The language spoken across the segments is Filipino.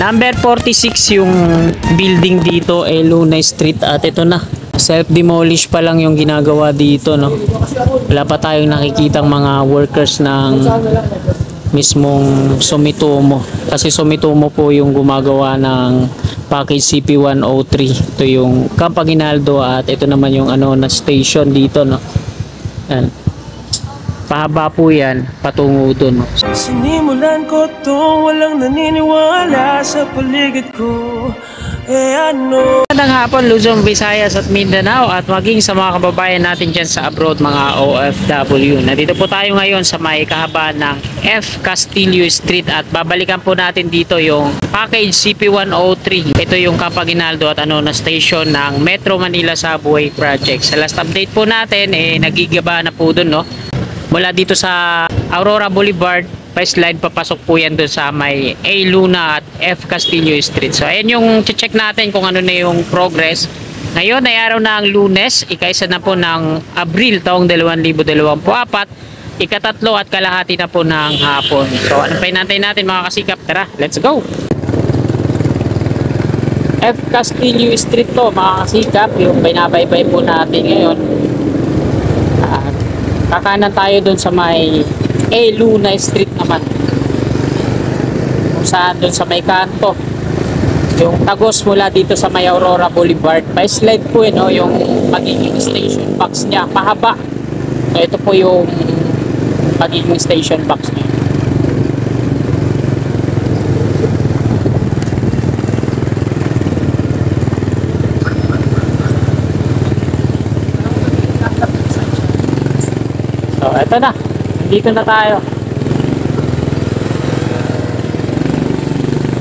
Number 46 yung building dito, Lunay Street, at ito na. Self-demolish pa lang yung ginagawa dito, no? Wala pa tayong nakikitang mga workers ng mismong Sumitomo. Kasi Sumitomo po yung gumagawa ng package CP103. Ito yung Camp Aguinaldo at ito naman yung na station dito, no? Yan. Pahaba po yan, patungo dun. Sinimulan ko to, walang naniniwala sa paligid ko. Magandang hapon, Luzon, Visayas at Mindanao at maging sa mga kababayan natin dyan sa abroad, mga OFW. Nandito po tayo ngayon sa may kahabaan ng F. Castillo Street at babalikan po natin dito yung package CP103. Ito yung Camp Aguinaldo at na station ng Metro Manila Subway Project. Sa last update po natin, nagigaba na po dun, no? Mula dito sa Aurora Boulevard, pa-slide papasok po yan doon sa may A. Luna at F. Castillo Street. So ayan yung check natin kung ano na yung progress. Ngayon ay araw na ang Lunes, ika-1 na po ng Abril taong 2024, ika-3 at kalahati na po ng hapon. So ano pa hinantay natin mga kasikap? Tara, let's go! F. Castillo Street to mga kasikap, yung binabaybay po natin ngayon. Kakanan tayo doon sa may A. Luna Street naman, kung saan doon sa may kanto yung tagos mula dito sa may Aurora Boulevard. Pa-slide po yung magiging station box niya, mahaba. So ito po yung magiging station box niya. So ito na, dito na tayo.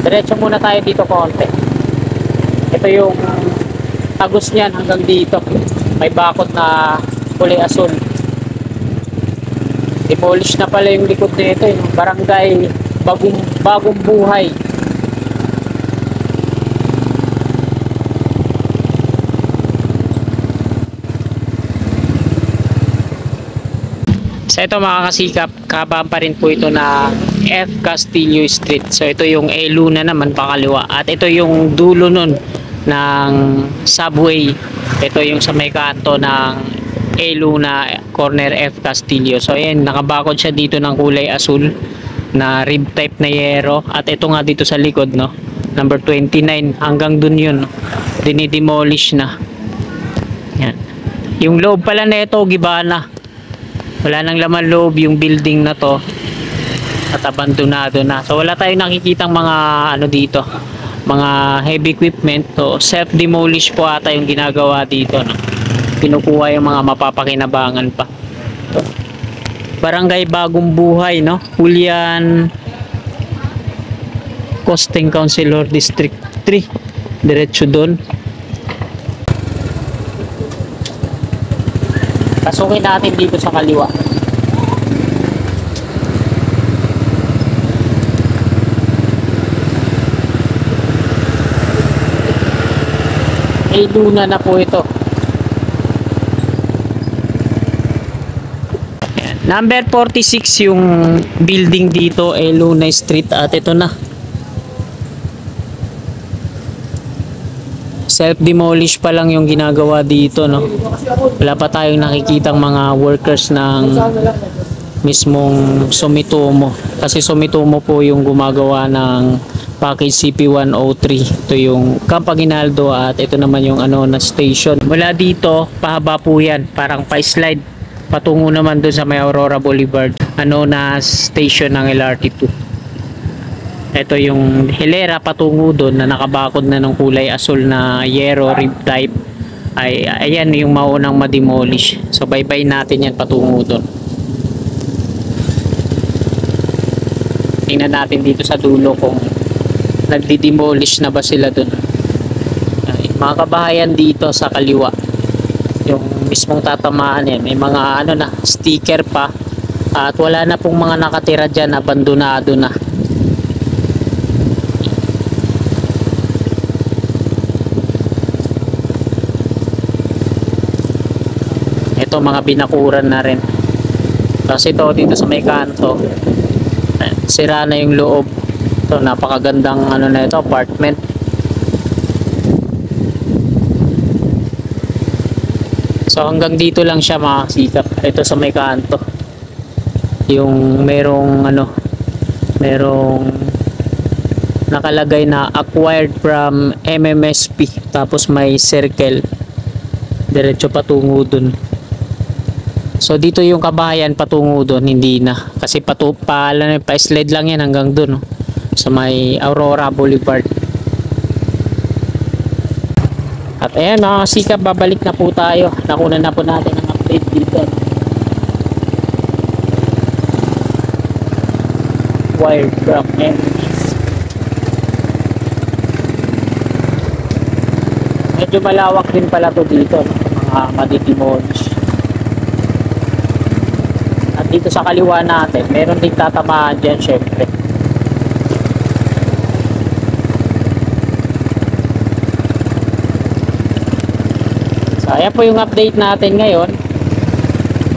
Diretso muna tayo dito konti. Ito yung tagos niyan hanggang dito. May bakod na kulay asul. Demolish na pala yung likod nito, yung barangay bagong buhay. So ito mga kasikap, kabaan pa rin po ito na F. Castillo Street. So ito yung A. Luna naman pakaliwa. At ito yung dulo nun ng subway. Ito yung sa may kanto ng A. Luna corner F. Castillo. So ayan, nakabakod siya dito ng kulay asul na rib type na yero. At ito nga dito sa likod, no, number 29, hanggang dun yun, dinidemolish na. Yan. Yung loob pala na ito, giba na. Wala nang laman loob yung building na to at abandonado na. So wala tayong nakikitang mga dito, mga heavy equipment. So self demolish po ata yung ginagawa dito, no? Kinukuha yung mga mapapakinabangan pa. So, barangay Bagong Buhay, no? Julian Costing Councilor District 3. Diretso doon. Pasukin natin dito sa kaliwa. A. Luna na po ito. Ayan. Number 46 yung building dito, A. Luna Street, at ito na. Self-demolish pa lang yung ginagawa dito, no? Wala pa tayong nakikitang mga workers ng mismong Sumitomo. Kasi Sumitomo po yung gumagawa ng package CP103. Ito yung Camp Aguinaldo at ito naman yung na station. Mula dito, pahaba po yan. Parang pa-slide. Patungo naman dun sa may Aurora Boulevard. Na station ng LRT2. Ito yung hilera patungo doon na nakabakod na ng kulay asul na yero rib type. Ayan yung maunang ma-demolish. So bye-bye natin yan patungo doon. Tingnan natin dito sa dulo kung nagdi-demolish na ba sila doon. Mga kabahayan dito sa kaliwa, yung mismong tatamaan yan, may mga sticker pa. At wala na pong mga nakatira dyan, abandonado na. Ito mga binakuran na rin. Kasi ito dito sa may kanto, sira na yung loob. So napakagandang ano na ito, apartment. So hanggang dito lang siya mga kasikap. Ito sa may kanto. Yung merong nakalagay na acquired from MMSP, tapos may circle diretso patungo dun. So dito yung kabahayan patungo dun, hindi na kasi pa-slide lang yan hanggang dun, no? Sa may Aurora Boulevard. At ayan mga kasikap, babalik na po tayo. Nakunan na po natin ang update dito. Wired from MMSP. Medyo malawak din pala to dito, no? Mga madidimons. At dito sa kaliwa natin, meron din tatamaan dyan syempre. So ayan po yung update natin ngayon.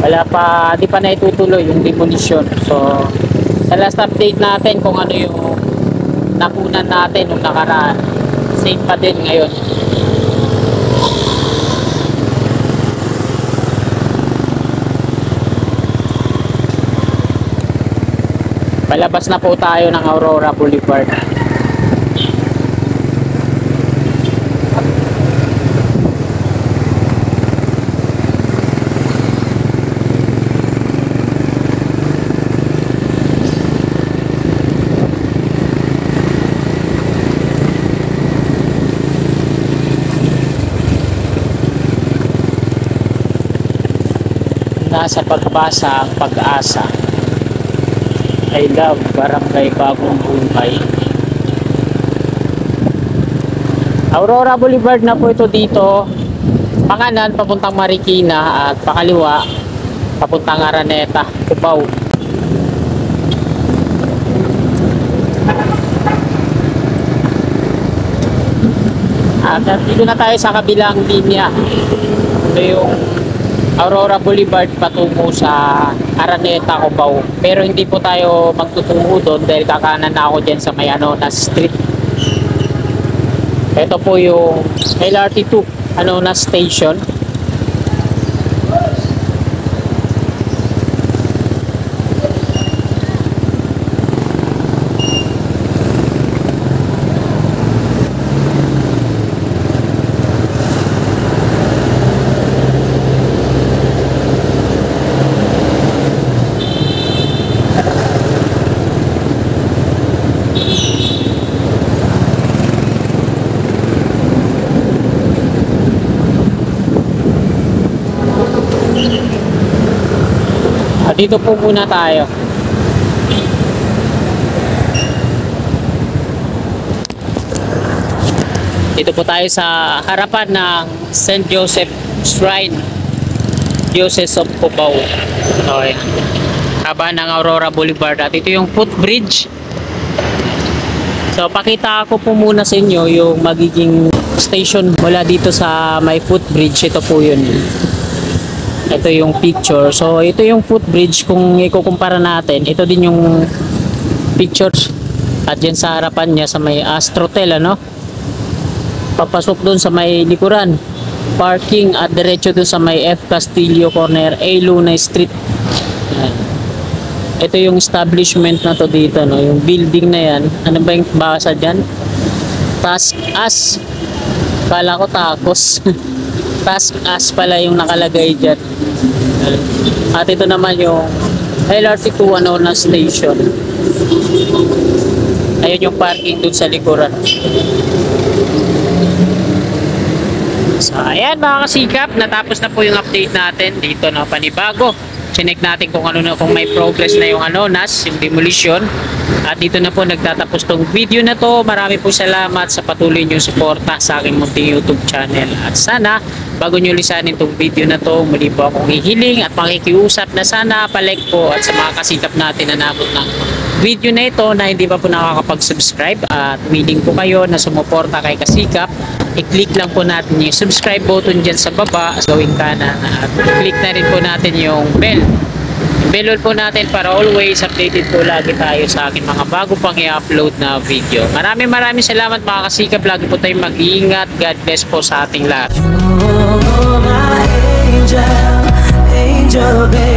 Di pa na itutuloy yung demolition. So sa last update natin kung ano yung nakunan natin nung nakaraan, same pa din ngayon. Palabas na po tayo ng Aurora Boulevard. Nasa pagbasa ang pag-asa. I love Barangay Bagong Buhay. Aurora Boulevard na po ito dito. Panganan papuntang Marikina at pakaliwa papuntang Araneta, Cubao. At dito na tayo sa kabilang linya. Ito yung Aurora Boulevard patungo sa Araneta, Cubao. Pero hindi po tayo magtutungo doon dahil kakanan na ako dyan sa may Anonas Street. Ito po yung LRT2 Anonas Station. Dito po muna tayo. Dito po tayo sa harapan ng St. Joseph Shrine, Diocese of Cubao. Okay. Haba ng Aurora Boulevard. At ito yung footbridge. So pakita ko po muna sa inyo yung magiging station mula dito sa may footbridge. Ito po yun. Ito yung picture. So ito yung footbridge. Kung ikukumpara natin, ito din yung pictures. At dyan sa harapan niya sa may Astrotel, ano? Papasok dun sa may likuran, parking, at diretso dun sa may F. Castillo corner, A. Luna Street. Ayan. Ito yung establishment na to dito, no? Yung building na yan. Ano ba yung basa dyan? Task As. Kala ko Tacos. Task As pala yung nakalagay dyan. At ito naman yung LRT2 Anonas Station. Ayun yung parking dun sa likuran. So ayan mga kasikap, natapos na po yung update natin dito na panibago. Chinek natin kung ano na, kung may progress na yung Anonas, yung demolition. At dito na po nagtatapos tong video na to. Marami po salamat sa patuloy niyong suporta sa aking munting YouTube channel. At sana bago nyo lisanin tong video na to, muli po akong hihiling at pakikiusap na sana palike po at sa mga kasikap natin na nabot ng video na ito na hindi pa po nakakapag-subscribe at willing po kayo na sumuporta kay Kasikap, i-click lang po natin yung subscribe button dyan sa baba, gawing kanan, at i-click na rin po natin yung bell, yung bell po natin para always updated po lagi tayo sa akin mga bago pang i-upload na video. Maraming salamat mga kasikap. Lagi po tayong mag-iingat. God bless po sa ating lahat. Oh, my angel, angel, baby.